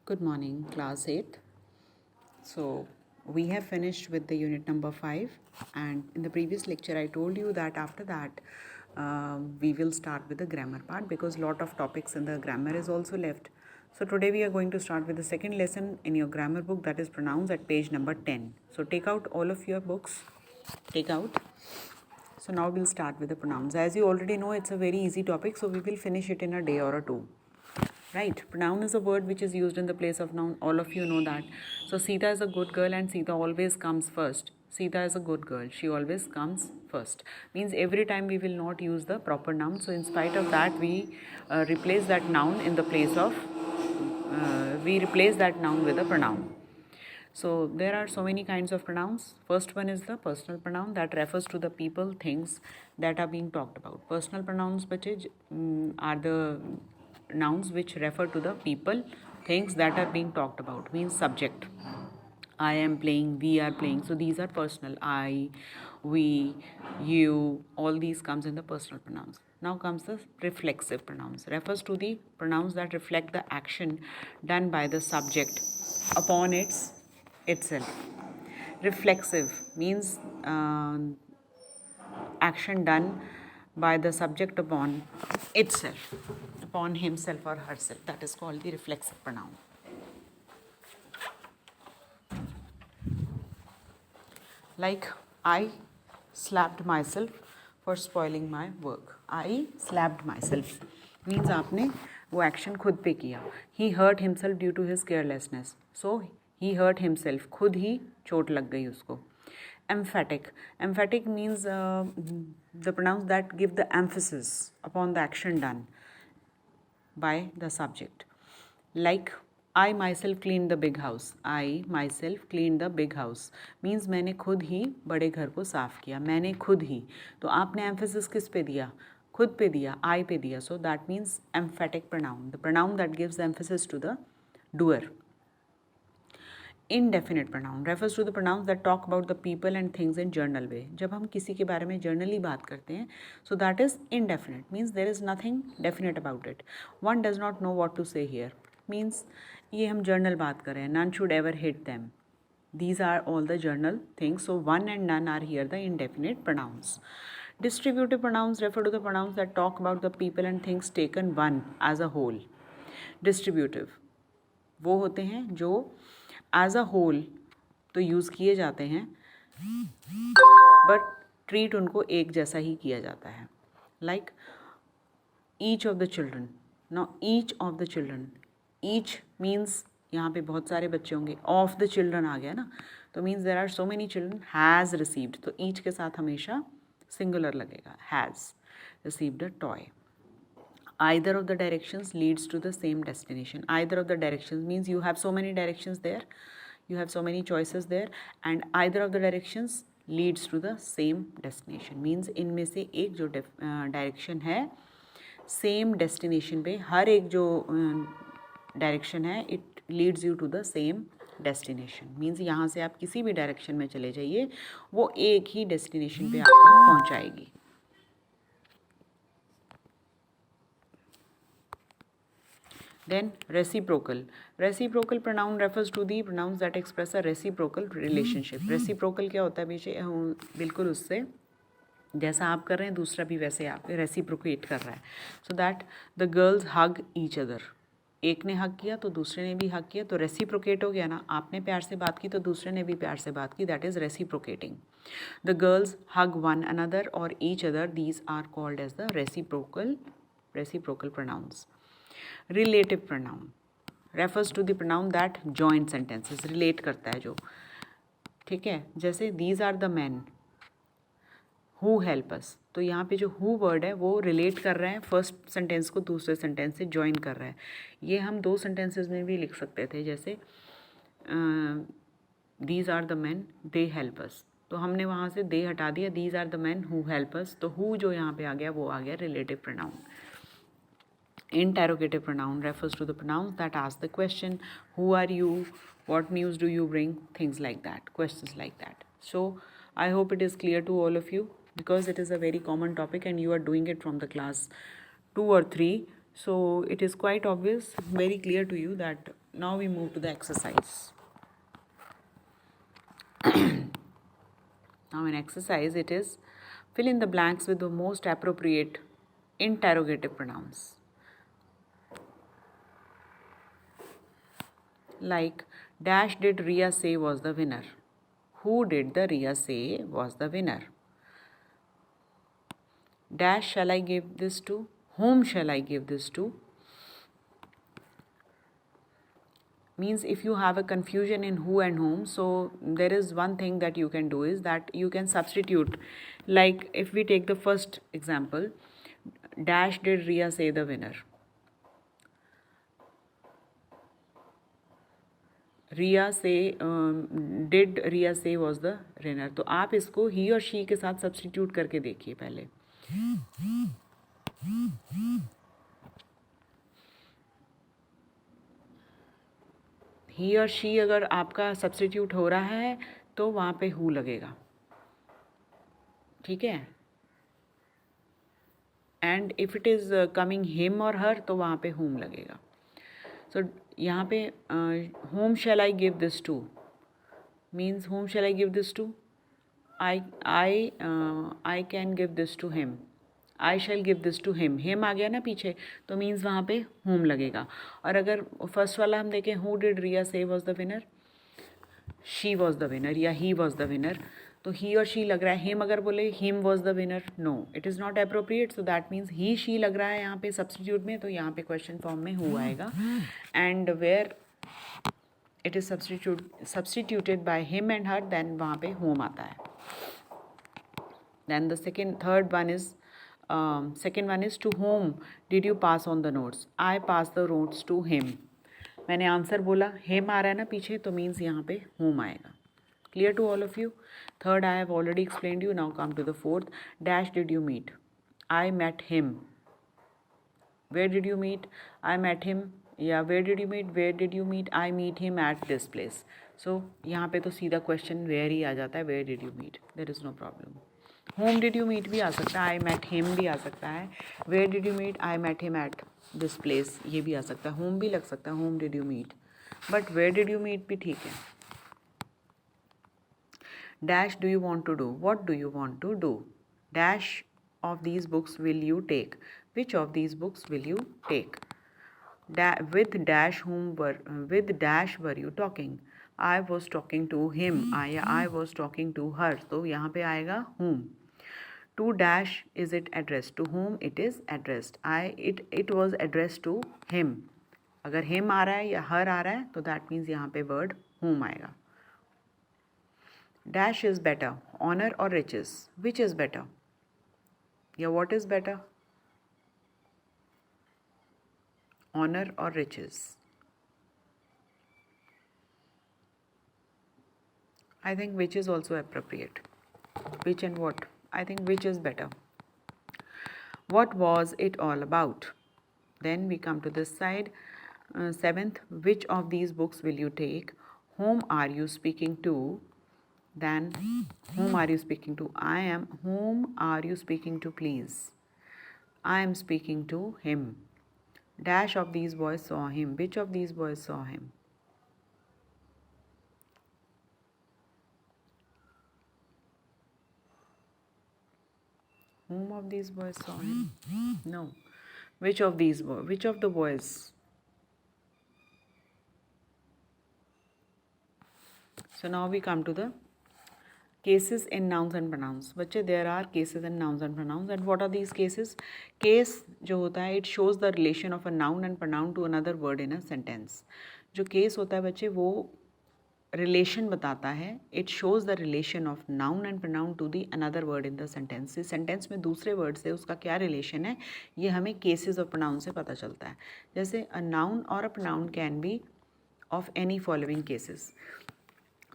Good morning, class 8. So, we have finished with the unit number 5, and in the previous lecture I told you that after that we will start with the grammar part because lot of topics in the grammar is also left. So today we are going to start with the second lesson in your grammar book, that is pronouns, at page number 10. So take out all of your books, take out. So now we'll start with the pronouns. As you already know, it's a very easy topic, so we will finish it in a day or a two. Right, pronoun is a word which is used in the place of noun. All of you know that. So Sita is a good girl and Sita always comes first. Sita is a good girl. She always comes first. Means every time we will not use the proper noun. So in spite of that, we replace that noun in the place of, we replace that noun with a pronoun. So there are so many kinds of pronouns. First one is the personal pronoun that refers to the people, things that are being talked about. Personal pronouns are the nouns which refer to the people, things that are being talked about, means subject. I am playing, we are playing. So these are personal. I, we, you, all these comes in the personal pronouns. Now comes the reflexive pronouns. Refers to the pronouns that reflect the action done by the subject upon itself. Reflexive means action done by the subject upon itself, upon himself or herself. That is called the reflexive pronoun. Like, I slapped myself for spoiling my work. I slapped myself means आपने वो action खुद पे किया. He hurt himself due to his carelessness. So he hurt himself. खुद ही चोट लग गई उसको. Emphatic. Emphatic means the pronouns that give the emphasis upon the action done by the subject. Like, I myself cleaned the big house. I myself cleaned the big house means मैंने खुद ही बड़े घर को साफ किया. मैंने खुद ही. तो आपने emphasis किस पे दिया? खुद पे दिया, I पे दिया. So that means emphatic pronoun, the pronoun that gives the emphasis to the doer. Indefinite pronoun refers to the pronouns that talk about the people and things in general way. जब हम किसी के बारे में generally बात करते हैं, so that is indefinite, means there is nothing definite about it. One does not know what to say here, means ये हम journal बात कर रहे हैं. None should ever hit them. These are all the journal things. So one and none are here the indefinite pronouns. Distributive pronouns refer to the pronouns that talk about the people and things taken one as a whole. Distributive वो होते हैं जो as a whole तो use किए जाते हैं, but treat उनको एक जैसा ही किया जाता है. Like each of the children. Now each of the children, each means यहाँ पे बहुत सारे बच्चे होंगे. ऑफ द चिल्ड्रन आ गया ना, तो means there are so many children. Has received, तो ईच के साथ हमेशा सिंगुलर लगेगा. Has received a toy. Either of the directions leads to the same destination. Either of the directions means you have so many directions there, you have so many choices there, and either of the directions leads to the same destination. Means इनमें से एक जो direction है same destination पे, हर एक जो direction है it leads you to the same destination. Means यहाँ से आप किसी भी डायरेक्शन में चले जाइए, वो एक ही डेस्टिनेशन पे आपको पहुँचाएगी. Then reciprocal. Reciprocal pronoun refers to the pronouns that express a reciprocal relationship. Reciprocal क्या होता है बेचे? बिल्कुल उससे जैसा आप कर रहे हैं दूसरा भी वैसे आप रेसिप्रोकेट कर रहा है. So that the girls hug each other. एक ने हक किया तो दूसरे ने भी हक किया, तो रेसिप्रोकेट हो गया ना. आपने प्यार से बात की तो दूसरे ने भी प्यार से बात की. That is reciprocating. The girls hug one another और each other. These are called as the reciprocal pronouns. Relative pronoun refers to the pronoun that join sentences. relate करता है जो, ठीक है. जैसे these are the men who help us. तो यहाँ पे जो who वर्ड है वो रिलेट कर रहे हैं, फर्स्ट सेंटेंस को दूसरे सेंटेंस से ज्वाइन कर रहा है. ये हम दो सेंटेंसेस में भी लिख सकते थे. जैसे these are the men they help us, तो हमने वहाँ से they हटा दिया. these are the men who help us, तो who जो यहाँ पे आ गया वो आ गया relative pronoun. Interrogative pronoun refers to the pronouns that ask the question, who are you, what news do you bring, things like that, questions like that. So I hope it is clear to all of you, because it is a very common topic and you are doing it from the class 2 or 3. So it is quite obvious, very clear to you that Now we move to the exercise. Now in exercise it is fill in the blanks with the most appropriate interrogative pronouns. Like, dash did Riya say was the winner? Who did the Riya say was the winner? Dash shall I give this to? Whom shall I give this to? Means if you have a confusion in who and whom, so there is one thing that you can do is that you can substitute. Like if we take the first example, dash did Riya say the winner? रिया से did रिया से was the winner. तो आप इसको ही और she के साथ substitute करके देखिए पहले. ही और शी अगर आपका सब्सटीट्यूट हो रहा है तो वहाँ पे हु लगेगा. ठीक है. And if it is coming him और हर तो वहाँ पे हुम लगेगा. सो यहाँ पे whom shall I give this to means whom shall I give this to? I can give this to him. I shall give this to him. him आ गया ना पीछे तो मीन्स वहाँ पे whom लगेगा. और अगर फर्स्ट वाला हम देखें who did Riya say was the winner? she was the winner या he was the winner. तो ही और शी लग रहा है. हिम अगर बोले him was the winner, no it is not appropriate. So that means he she लग रहा है यहाँ पे सब्सटीट्यूट में, तो यहाँ पे क्वेश्चन फॉर्म में हु आएगा. And where it is substituted by him and her, then वहाँ पे होम आता है. Then the third one is to whom did you pass on the notes? I pass the notes to him. मैंने answer बोला, him आ रहा है ना पीछे, तो मीन्स यहाँ पे होम आएगा. Clear to all of you? Third, I have already explained you. Now come to the fourth. Dash did you meet? I met him. Where did you meet? I met him. Yeah, where did you meet? Where did you meet? I meet him at this place. So यहाँ पे तो सीधा question where ही आ जाता है. Where did you meet? There is no problem. Whom did you meet भी आ सकता है. I met him भी आ सकता है. Where did you meet? I met him at this place. ये भी आ सकता है. Whom भी लग सकता है. Whom did you meet? But where did you meet भी ठीक है. Dash do you want to do? What do you want to do? Dash of these books will you take? Which of these books will you take? With dash were you talking? I was talking to him. I was talking to her. तो यहाँ पे आएगा whom. To dash is it addressed? To whom it is addressed? It was addressed to him. अगर him आ रहा है या her आ रहा है तो that means यहाँ पे word whom आएगा. Dash is better, honor or riches? Which is better? Yeah, what is better? Honor or riches? I think which is also appropriate. Which and what? I think which is better. What was it all about? Then we come to this side. Seventh, which of these books will you take? Whom are you speaking to? Then whom are you speaking to? Whom are you speaking to, please? I am speaking to him. Dash of these boys saw him. Which of these boys saw him? Whom of these boys saw him? No. Which of these boys? Which of the boys? So now we come to the cases in nouns and pronouns. बच्चे, there are cases in nouns and pronouns. And what are these cases? Case जो होता है, it shows the relation of a noun and pronoun to another word in a sentence. जो case होता है बच्चे, वो relation बताता है. It shows the relation of noun and pronoun to the another word in the sentence. इस sentence में दूसरे word से उसका क्या relation है, ये हमें cases और pronoun से पता चलता है. जैसे a noun or a pronoun can be of any following cases.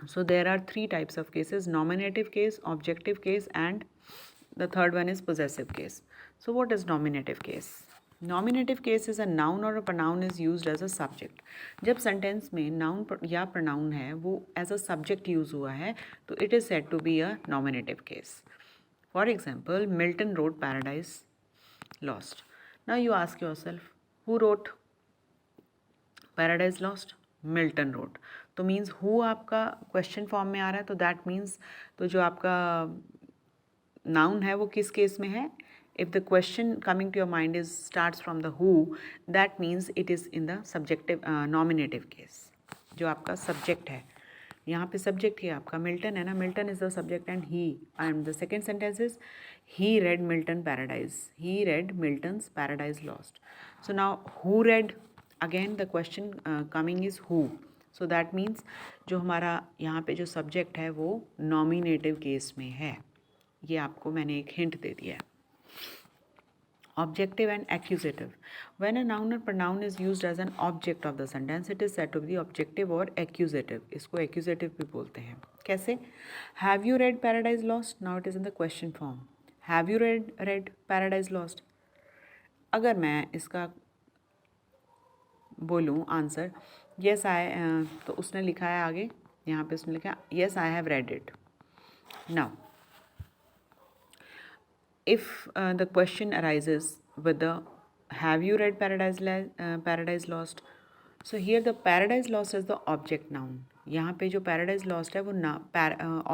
So there are three types of cases: nominative case, objective case, and the third one is possessive case. So what is nominative case? Nominative case is a noun or a pronoun is used as a subject. जब sentence में noun या pronoun है वो as a subject use हुआ है तो it is said to be a nominative case. For example, Milton wrote Paradise Lost. Now you ask yourself, who wrote Paradise Lost? Milton road. तो means who आपका question form में आ रहा है, तो that means तो जो आपका नाउन है वो किस केस में है? If the question coming to your mind is starts from the who, that means it is in the subjective nominative case. जो आपका सब्जेक्ट है, यहाँ पे सब्जेक्ट ही आपका मिल्टन है ना, Milton is the subject and he, and the second sentence is he red Milton paradise, he red Milton's paradise lost. So now who red, again the question coming is who, so that means जो हमारा यहाँ पे जो subject है वो nominative case में है। ये आपको मैंने एक हिंट दे दिया है। Objective and accusative. When a noun or pronoun is used as an object of the sentence, it is said to be objective or accusative. इसको accusative भी बोलते हैं। कैसे? Have you read Paradise Lost? Now it is in the question form. Have you read Paradise Lost? अगर मैं इसका बोलूँ answer yes I, तो उसने लिखा है आगे, यहाँ पे उसने लिखा yes I have read it. Now if the question arises with the have you read Paradise Lost, so here the Paradise Lost is the object noun. यहाँ पे जो Paradise Lost है वो ना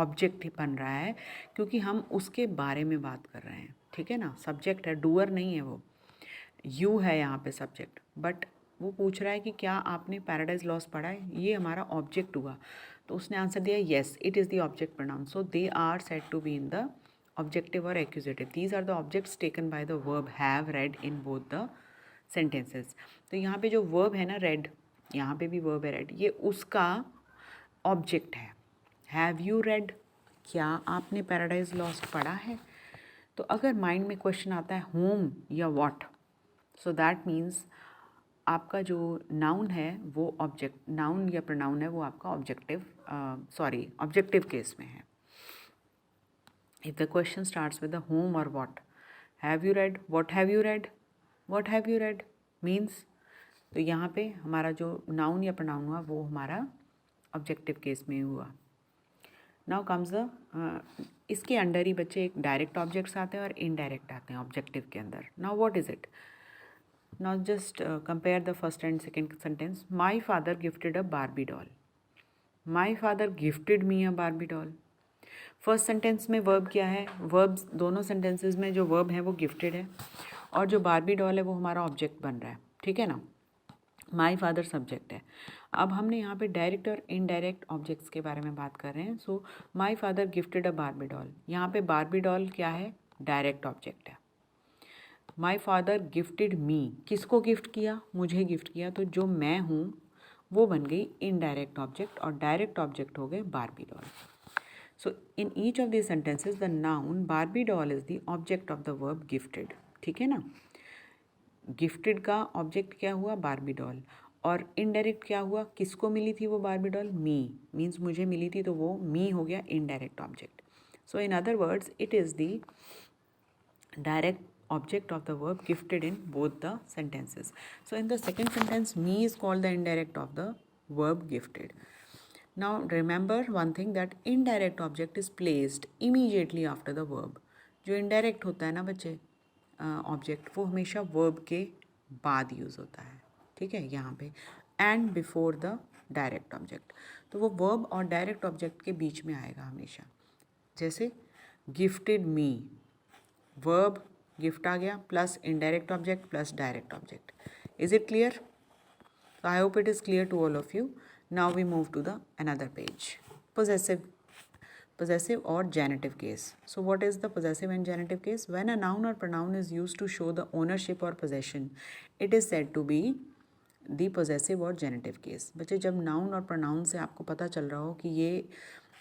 ऑब्जेक्ट ही बन रहा है, क्योंकि हम उसके बारे में बात कर रहे हैं, ठीक है ना। सब्जेक्ट है, डूअर नहीं है वो, यू है यहाँ पे सब्जेक्ट, बट वो पूछ रहा है कि क्या आपने पैराडाइज लॉस्ट पढ़ा है, ये हमारा ऑब्जेक्ट हुआ। तो उसने आंसर दिया yes it is the object pronoun, so they are said to be in the objective or accusative. These are the objects taken by the verb have read in both the sentences. तो यहाँ पे जो verb है ना read, यहाँ पे भी verb है read, ये उसका object है। Have you read? क्या आपने Paradise Lost पढ़ा है? तो अगर माइंड में क्वेश्चन आता है whom या what, so that means आपका जो नाउन है वो ऑब्जेक्ट, नाउन या प्रोनाउन है वो आपका ऑब्जेक्टिव केस में है। If the question starts with the whom or what, have you read, what have you read, what have you read means, तो यहाँ पे हमारा जो नाउन या प्रोनाउन हुआ वो हमारा ऑब्जेक्टिव केस में हुआ। नाउ कम्स द इसके अंडर ही बच्चे एक डायरेक्ट ऑब्जेक्ट्स आते हैं और इनडायरेक्ट आते हैं ऑब्जेक्टिव के अंदर। Now what is it? Now just compare the first and second sentence. My father gifted a Barbie doll, my father gifted me a Barbie doll. First sentence में verb क्या है? वर्ब्स दोनों sentences में जो verb है वो gifted है, और जो बार्बी डॉल है वो हमारा ऑब्जेक्ट बन रहा है, ठीक है ना। माई फादर सब्जेक्ट है। अब हमने यहाँ पे डायरेक्ट और इनडायरेक्ट ऑब्जेक्ट्स के बारे में बात कर रहे हैं। So my father gifted a Barbie doll, यहाँ पे बार्बी डॉल क्या है? डायरेक्ट ऑब्जेक्ट है। माई फादर गिफ्टेड मी, किसको गिफ्ट किया? मुझे गिफ्ट किया, तो जो मैं हूँ वो बन गई इनडायरेक्ट ऑब्जेक्ट, और डायरेक्ट ऑब्जेक्ट हो गए Barbie doll. So in each of these sentences the noun Barbie doll is the object of the verb gifted, ठीक है ना। गिफ्टेड का ऑब्जेक्ट क्या हुआ? Barbie doll. और इनडायरेक्ट क्या हुआ? किसको मिली थी वो बार्बी डॉल? मी, मीन्स मुझे मिली थी, तो वो मी हो गया indirect object. So in other words it is the direct object of the verb gifted in both the sentences. So in the second sentence me is called the indirect of the verb gifted. Now remember one thing, that indirect object is placed immediately after the verb. जो indirect होता है ना बच्चे object, वो हमेशा verb के बाद use होता है, ठीक है, यहाँ पे and before the direct object। तो वो verb और direct object के बीच में आएगा हमेशा। जैसे gifted me, verb गिफ्ट आ गया plus indirect object plus direct object. Is it clear? So I hope it is clear to all of you. Now we move to the another page. Possessive or genitive case. So what is the possessive and genitive case? When a noun or pronoun is used to show the ownership or possession, it is said to be the possessive or genitive case. बच्चे जब noun और pronoun से आपको पता चल रहा हो कि ये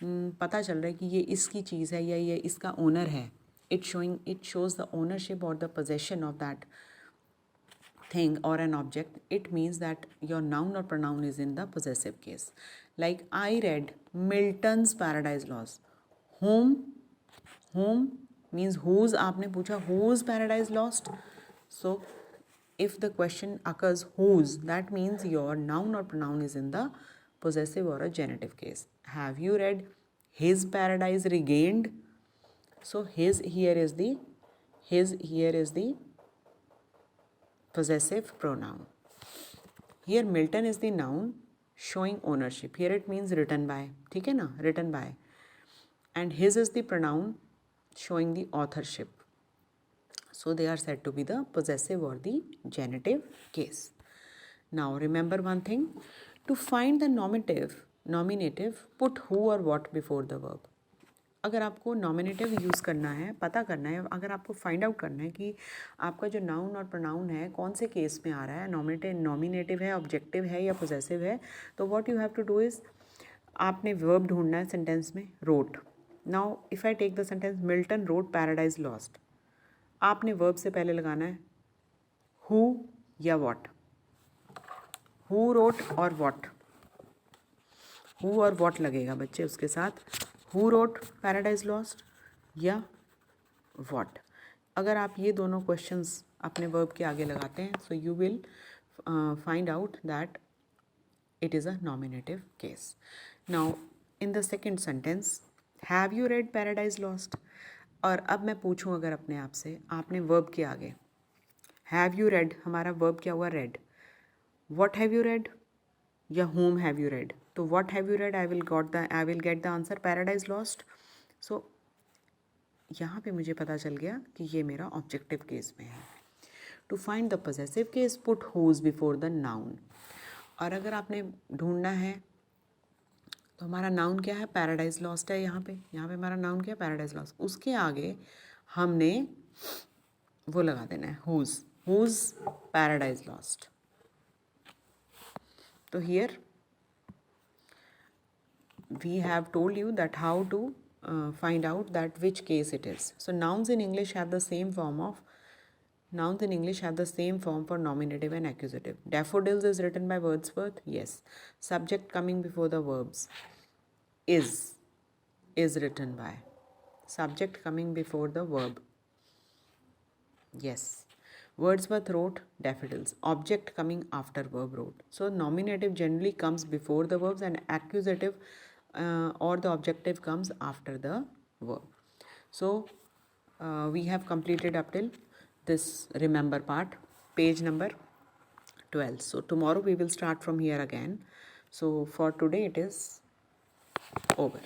पता चल रहा है कि ये इसकी चीज़ है या ये इसका ओनर है, it shows the ownership or the possession of that thing or an object, it means that your noun or pronoun is in the possessive case. Like I read Milton's Paradise Lost. Whom means whose, आपने पूछा whose Paradise Lost. So if the question occurs whose, that means your noun or pronoun is in the possessive or a genitive case. Have you read His Paradise Regained? So his here is the possessive pronoun. Here Milton is the noun showing ownership. Here it means written by, ठीक है ना, written by. And his is the pronoun showing the authorship. So they are said to be the possessive or the genitive case. Now remember one thing, to find the nominative, put who or what before the verb. अगर आपको nominative use करना है, पता करना है, अगर आपको find out करना है कि आपका जो नाउन और प्रोनाउन है कौन से केस में आ रहा है, नॉमिनेटिव है, ऑब्जेक्टिव है या पोजेसिव है, तो what you have to do is आपने वर्ब ढूंढना है सेंटेंस में, wrote. Now if I take the sentence Milton wrote Paradise Lost, आपने वर्ब से पहले लगाना है हु या व्हाट. हु रोट और व्हाट, हु और व्हाट लगेगा बच्चे उसके साथ. हु रोट पैराडाइज लॉस्ट या व्हाट. अगर आप ये दोनों क्वेश्चंस अपने वर्ब के आगे लगाते हैं, so you will find out that it is a nominative case. Now in the second sentence, have you read Paradise Lost? और अब मैं पूछूं अगर अपने आप से, आपने verb के आगे have you read, हमारा verb क्या हुआ, read. What have you read या whom have you read? तो what have you read, I will get the answer Paradise Lost. So यहाँ पे मुझे पता चल गया कि ये मेरा ऑब्जेक्टिव केस में है. To find the possessive case, put whose before the noun. और अगर आपने ढूंढना है तो हमारा नाउन क्या है, पैराडाइज लॉस्ट है. यहाँ पे हमारा नाउन क्या है, पैराडाइज लॉस्ट. उसके आगे हमने वो लगा देना है हुज पैराडाइज लॉस्ट. तो here we have told you that how to find out that which case it is. So nouns in English have the same form for nominative and accusative. Daffodils is written by Wordsworth. Yes. Subject coming before the verbs is written by. Subject coming before the verb. Yes. Wordsworth wrote daffodils. Object coming after verb wrote. So nominative generally comes before the verbs and accusative or the objective comes after the verb. So we have completed up till this remember part, page number 12. So tomorrow we will start from here again. So for today it is over.